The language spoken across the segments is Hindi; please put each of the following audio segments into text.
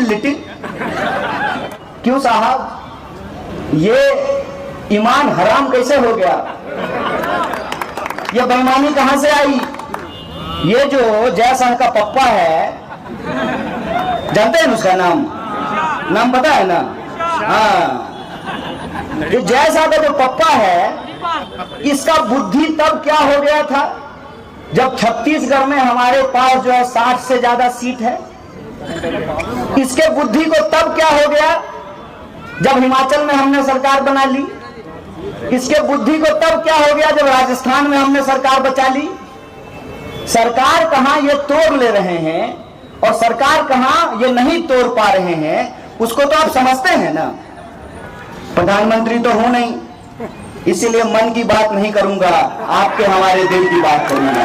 लिटिल। क्यों साहब, ये ईमान हराम कैसे हो गया? ये बेईमानी कहां से आई? ये जो जयसंघ का पप्पा है, जानते हैं उसका नाम पता है ना? हाँ, ये जयसंघ का जो पप्पा है, इसका बुद्धि तब क्या हो गया था जब छत्तीसगढ़ में हमारे पास जो है 60 से ज्यादा सीट है। इसके बुद्धि को तब क्या हो गया जब हिमाचल में हमने सरकार बना ली। इसके बुद्धि को तब क्या हो गया जब राजस्थान में हमने सरकार बचा ली। सरकार कहां ये तोड़ ले रहे हैं और सरकार कहां ये नहीं तोड़ पा रहे हैं, उसको तो आप समझते हैं ना। प्रधानमंत्री तो हूं नहीं, इसीलिए मन की बात नहीं करूंगा, आपके हमारे दिल की बात करूंगा।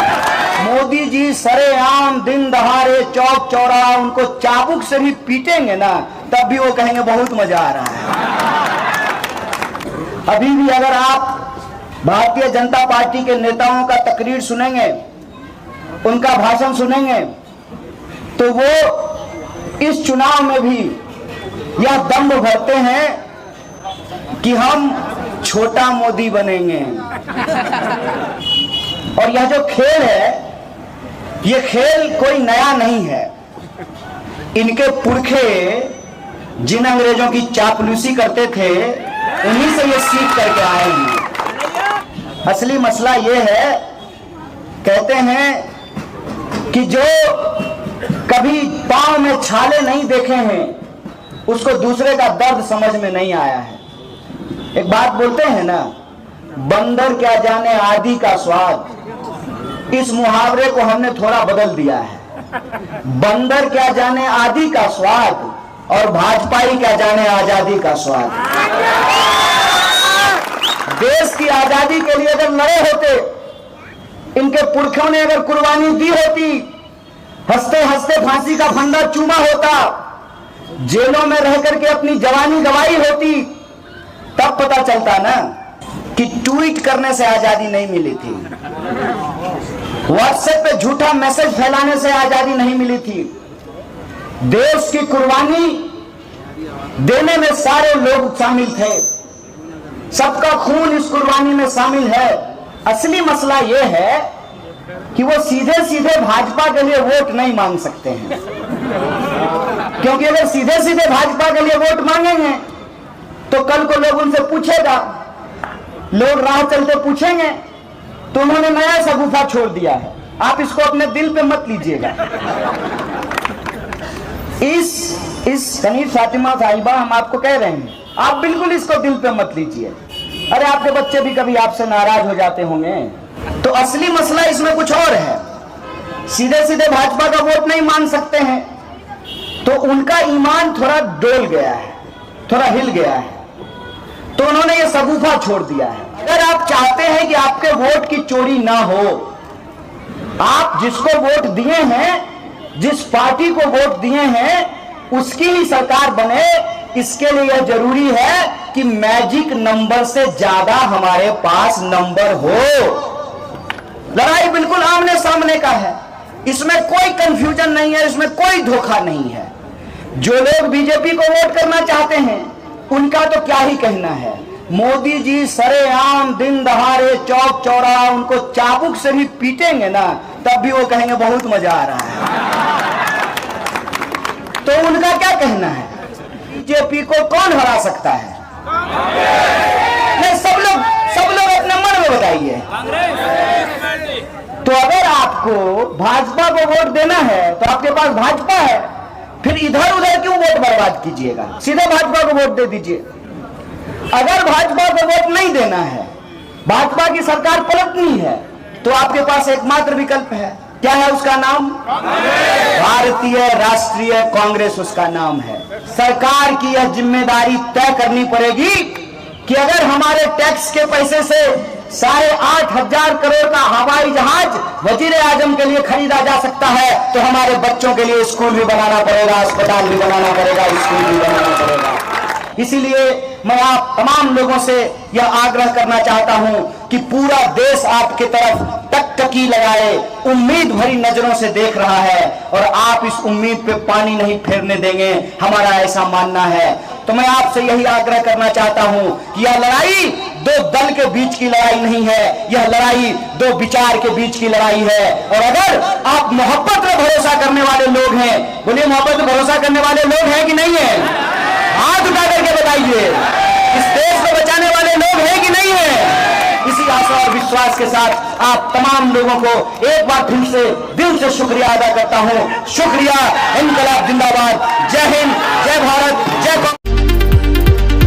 मोदी जी सरेआम दिन दहाड़े चौक चौराहा उनको चाबुक से भी पीटेंगे ना, तब भी वो कहेंगे बहुत मजा आ रहा है। अभी भी अगर आप भारतीय जनता पार्टी के नेताओं का तकरीर सुनेंगे, उनका भाषण सुनेंगे, तो वो इस चुनाव में भी यह दम्भ भरते हैं कि हम छोटा मोदी बनेंगे। और यह जो खेल है, ये खेल कोई नया नहीं है। इनके पुरखे जिन अंग्रेजों की चापलूसी करते थे, उन्हीं से ये सीख करके आए हैं। असली मसला ये है, कहते हैं कि जो कभी पांव में छाले नहीं देखे हैं, उसको दूसरे का दर्द समझ में नहीं आया है। एक बात बोलते हैं ना, बंदर क्या जाने आदि का स्वाद। इस मुहावरे को हमने थोड़ा बदल दिया है। बंदर क्या जाने आदि का स्वाद और भाजपाई क्या जाने आजादी का स्वाद। देश की आजादी के लिए अगर लड़े होते, इनके पुरखों ने अगर कुर्बानी दी होती, हंसते हंसते फांसी का फंदा चूमा होता, जेलों में रह करके अपनी जवानी गवाई होती, तब पता चलता ना कि ट्वीट करने से आजादी नहीं मिली थी, व्हाट्सएप पे झूठा मैसेज फैलाने से आजादी नहीं मिली थी। देश की कुर्बानी देने में सारे लोग शामिल थे, सबका खून इस कुर्बानी में शामिल है। असली मसला यह है कि वो सीधे सीधे भाजपा के लिए वोट नहीं मांग सकते हैं, क्योंकि अगर सीधे सीधे भाजपा के लिए वोट मांगेंगे तो कल को लोग उनसे पूछेगा, लोग राह चलते पूछेंगे, तो उन्होंने नया शगुफा छोड़ दिया है। आप इसको अपने दिल पे मत लीजिएगा। इस सनीर फातिमा साहिबा, हम आपको कह रहे हैं, आप बिल्कुल इसको दिल पे मत लीजिए। अरे आपके बच्चे भी कभी आपसे नाराज हो जाते होंगे। तो असली मसला इसमें कुछ और है। सीधे सीधे भाजपा का वोट नहीं मान सकते हैं, तो उनका ईमान थोड़ा डोल गया है, थोड़ा हिल गया है, तो उन्होंने ये शगुफा छोड़ दिया है। अगर आप चाहते हैं कि आपके वोट की चोरी ना हो, आप जिसको वोट दिए हैं, जिस पार्टी को वोट दिए हैं, उसकी ही सरकार बने, इसके लिए यह जरूरी है कि मैजिक नंबर से ज्यादा हमारे पास नंबर हो। लड़ाई बिल्कुल आमने सामने का है, इसमें कोई कंफ्यूजन नहीं है, इसमें कोई धोखा नहीं है। जो लोग बीजेपी को वोट करना चाहते हैं, उनका तो क्या ही कहना है। मोदी जी सरेआम दिन दहाड़े चौक चौराहा उनको चाबुक से भी पीटेंगे ना, तब भी वो कहेंगे बहुत मजा आ रहा है। तो उनका क्या कहना है? बीजेपी को कौन हरा सकता है? नहीं, सब लोग अपने मन में बताइए। तो अगर आपको भाजपा को वोट देना है, तो आपके पास भाजपा है, फिर इधर उधर क्यों वोट बर्बाद कीजिएगा? सीधे भाजपा को वोट दे दीजिए। अगर भाजपा को वोट नहीं देना है, भाजपा की सरकार पलटनी है, तो आपके पास एकमात्र विकल्प है। क्या है उसका नाम? भारतीय राष्ट्रीय कांग्रेस उसका नाम है। सरकार की यह जिम्मेदारी तय करनी पड़ेगी कि अगर हमारे टैक्स के पैसे से 8,500 करोड़ का हवाई जहाज वजीर आजम के लिए खरीदा जा सकता है, तो हमारे बच्चों के लिए स्कूल भी बनाना पड़ेगा, अस्पताल भी बनाना पड़ेगा, स्कूल भी बनाना पड़ेगा। इसीलिए मैं आप तमाम लोगों से यह आग्रह करना चाहता हूं कि पूरा देश आपकी तरफ टकटकी लगाए उम्मीद भरी नजरों से देख रहा है और आप इस उम्मीद पे पानी नहीं फेरने देंगे, हमारा ऐसा मानना है। तो मैं आपसे यही आग्रह करना चाहता हूं कि यह लड़ाई दो दल के बीच की लड़ाई नहीं है, यह लड़ाई दो विचार के बीच की लड़ाई है। और अगर आप मोहब्बत में भरोसा करने वाले लोग हैं, बोलिए मोहब्बत में भरोसा करने वाले लोग हैं कि नहीं है? हाथ उठा करके बताइए। इस देश को बचाने वाले लोग हैं कि नहीं है? इसी आशा और विश्वास के साथ आप तमाम लोगों को एक बार फिर से दिल से शुक्रिया अदा करता हूं। शुक्रिया। इनकलाब जिंदाबाद। जय हिंद, जय भारत, जय